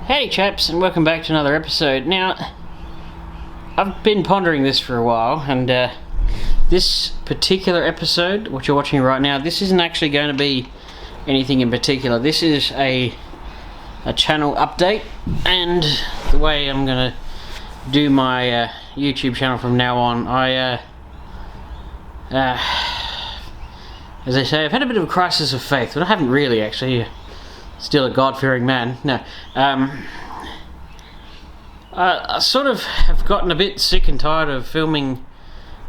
Hey chaps, and welcome back to another episode. Now, I've been pondering this for a while, and this particular episode, what you're watching right now, this isn't actually going to be anything in particular. This is a channel update, and the way I'm going to do my YouTube channel from now on, as I say, I've had a bit of a crisis of faith, but I haven't really actually. Still a God-fearing man. No. I sort of have gotten a bit sick and tired of filming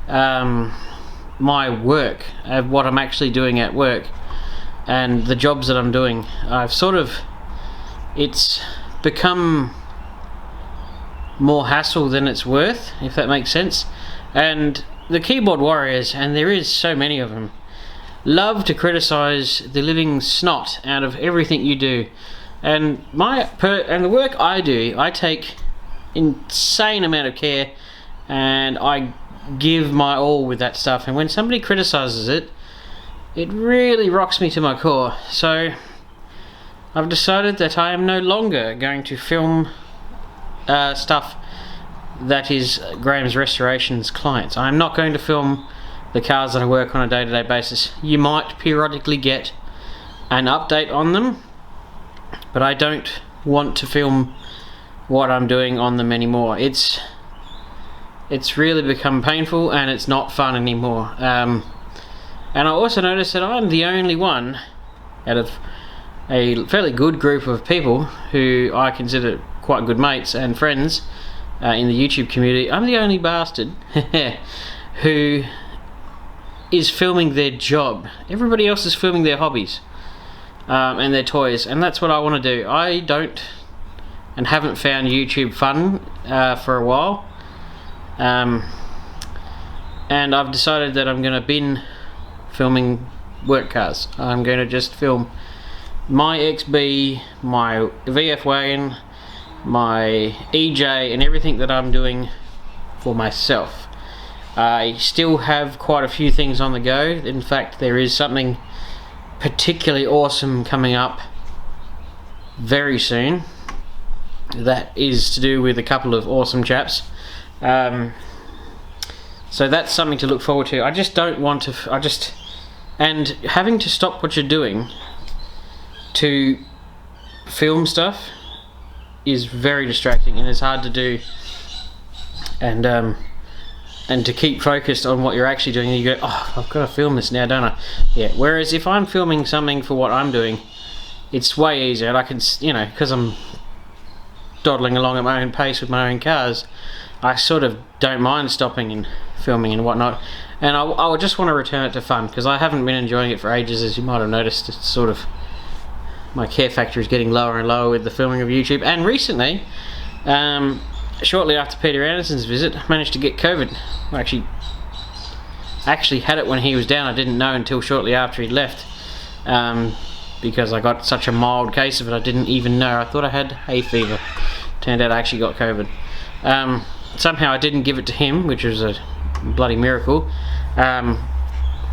my work, what I'm actually doing at work, and the jobs that I'm doing. It's become more hassle than it's worth, if that makes sense. And the keyboard warriors, and there is so many of them, love to criticize the living snot out of everything you do, and the work I do, I take insane amount of care, and I give my all with that stuff. And when somebody criticizes it, it really rocks me to my core. So I've decided that I am no longer going to film stuff that is Graham's Restorations clients. I'm not going to film the cars that I work on a day-to-day basis. You might periodically get an update on them, but I don't want to film what I'm doing on them anymore. It's really become painful, and it's not fun anymore. And I also noticed that I'm the only one out of a fairly good group of people who I consider quite good mates and friends in the YouTube community. I'm the only bastard who is filming their job. Everybody else is filming their hobbies and their toys, and that's what I want to do. I don't and haven't found YouTube fun for a while, and I've decided that I'm going to bin filming work cars. I'm going to just film my XB, my VF wagon, my EJ, and everything that I'm doing for myself. I still have quite a few things on the go. In fact, there is something particularly awesome coming up very soon that is to do with a couple of awesome chaps. So that's something to look forward to. I just don't want to, and having to stop what you're doing to film stuff is very distracting, and it's hard to do. And to keep focused on what you're actually doing, you go, oh, I've got to film this now, don't I? Yeah. Whereas if I'm filming something for what I'm doing, it's way easier. And I can, because I'm dawdling along at my own pace with my own cars, I sort of don't mind stopping and filming and whatnot. And I would just want to return it to fun, because I haven't been enjoying it for ages, as you might have noticed. It's sort of, my care factor is getting lower and lower with the filming of YouTube. And recently, shortly after Peter Anderson's visit, I managed to get COVID. I actually had it when he was down. I didn't know until shortly after he'd left, because I got such a mild case of it. I didn't even know. I thought I had hay fever. Turned out I actually got COVID. Somehow I didn't give it to him, which was a bloody miracle.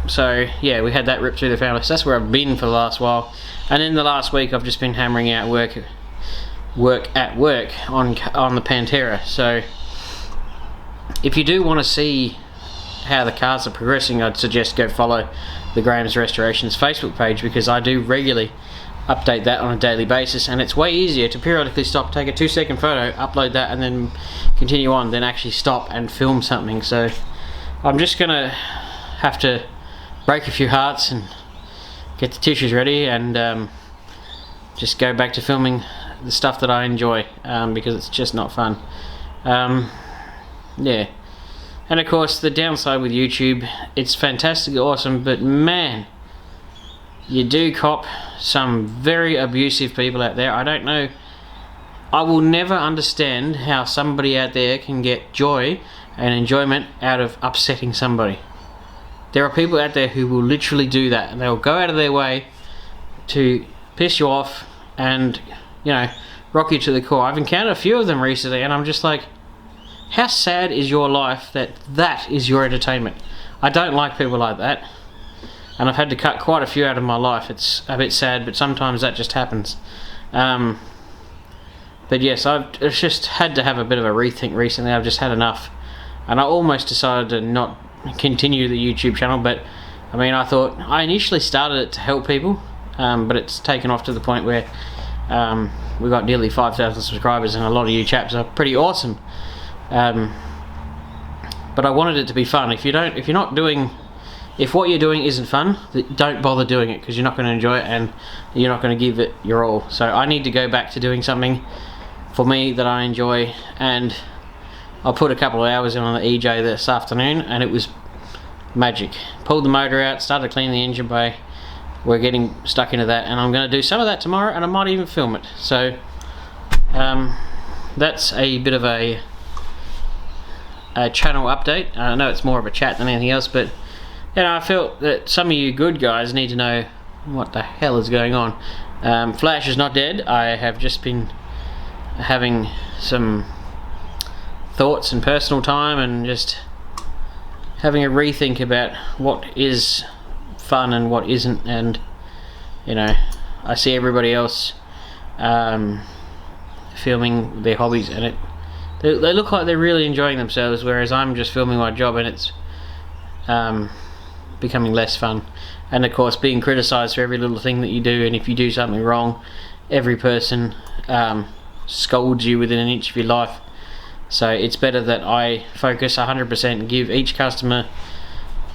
So yeah, we had that ripped through the family. So that's where I've been for the last while. And in the last week, I've just been hammering out work at work on the Pantera. So if you do want to see how the cars are progressing, I'd suggest go follow the Graham's Restorations Facebook page, because I do regularly update that on a daily basis, and it's way easier to periodically stop, take a 2-second photo, upload that, and then continue on, than actually stop and film something. So I'm just gonna have to break a few hearts and get the tissues ready, and just go back to filming the stuff that I enjoy, because it's just not fun. Yeah. And of course, the downside with YouTube, it's fantastic, awesome, but man, you do cop some very abusive people out there. I don't know, I will never understand how somebody out there can get joy and enjoyment out of upsetting somebody. There are people out there who will literally do that, and they'll go out of their way to piss you off and, rock you to the core. I've encountered a few of them recently, and I'm just like, how sad is your life that is your entertainment? I don't like people like that, and I've had to cut quite a few out of my life. It's a bit sad, but sometimes that just happens. But yes, I've just had to have a bit of a rethink recently. I've just had enough, and I almost decided to not continue the YouTube channel. But I mean, I thought I initially started it to help people, but it's taken off to the point where we've got nearly 5,000 subscribers, and a lot of you chaps are pretty awesome. But I wanted it to be fun. If what you're doing isn't fun, don't bother doing it, because you're not going to enjoy it and you're not going to give it your all. So I need to go back to doing something for me that I enjoy, and I put a couple of hours in on the EJ this afternoon, and it was magic. Pulled the motor out, started cleaning the engine bay. We're getting stuck into that, and I'm going to do some of that tomorrow, and I might even film it. So that's a bit of a channel update. I know it's more of a chat than anything else, but I felt that some of you good guys need to know what the hell is going on. Flash is not dead. I have just been having some thoughts and personal time, and just having a rethink about what is fun and what isn't. And I see everybody else filming their hobbies, and they look like they're really enjoying themselves, whereas I'm just filming my job, and it's becoming less fun. And of course, being criticised for every little thing that you do, and if you do something wrong, every person scolds you within an inch of your life. So it's better that I focus 100% and give each customer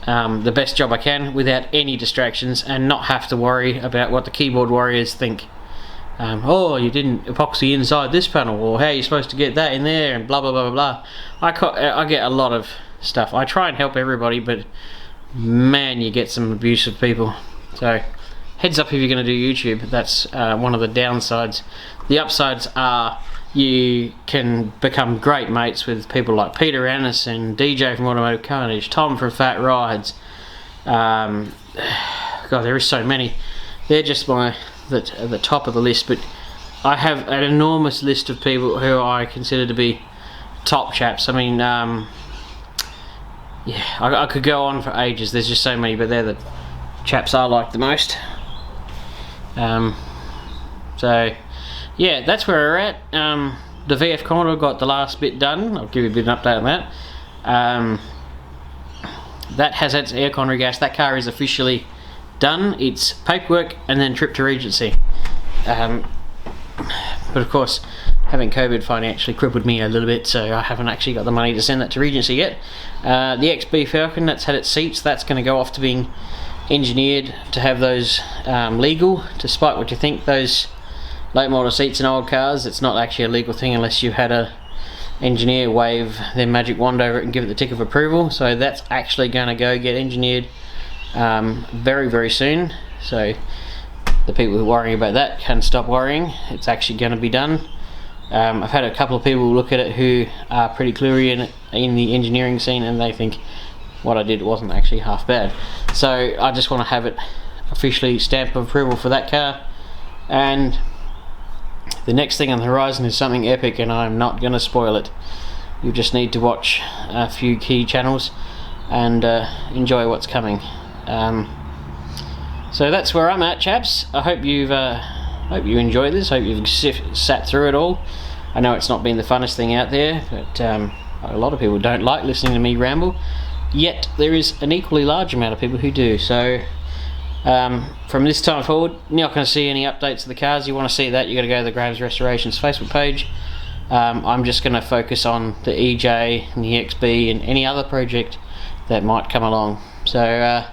the best job I can without any distractions, and not have to worry about what the keyboard warriors think. Oh, you didn't epoxy inside this panel, or how are you supposed to get that in there, and blah blah blah blah blah. I get a lot of stuff. I try and help everybody, but man, you get some abusive people. So heads up if you're going to do YouTube. That's one of the downsides. The upsides are you can become great mates with people like Peter Anderson, DJ from Automotive Carnage, Tom from Fat Rides. God, there is so many. They're just at the top of the list, but I have an enormous list of people who I consider to be top chaps. I mean, yeah, I could go on for ages. There's just so many, but they're the chaps I like the most. So yeah, that's where we're at. The VF Commodore got the last bit done. I'll give you a bit of an update on that. That has its aircon regas. That car is officially done. It's paperwork and then trip to Regency. But of course, having COVID financially crippled me a little bit, so I haven't actually got the money to send that to Regency yet. The XB Falcon, that's had its seats. That's going to go off to being engineered to have those legal. Despite what you think, those late model seats in old cars, it's not actually a legal thing unless you've had a engineer wave their magic wand over it and give it the tick of approval. So that's actually going to go get engineered very very soon. So the people who are worrying about that can stop worrying. It's actually going to be done. I've had a couple of people look at it who are pretty cluey in the engineering scene, and they think what I did wasn't actually half bad. So I just want to have it officially stamp of approval for that car, and the next thing on the horizon is something epic, and I'm not going to spoil it. You just need to watch a few key channels and enjoy what's coming. So that's where I'm at, chaps. I hope you enjoyed this. Hope you've sat through it all. I know it's not been the funnest thing out there, but a lot of people don't like listening to me ramble. Yet there is an equally large amount of people who do. So from this time forward, you're not going to see any updates of the cars. You want to see that, you got to go to the Graham's Restorations Facebook page. I'm just going to focus on the EJ and the XB and any other project that might come along. So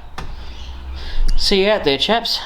see you out there, chaps.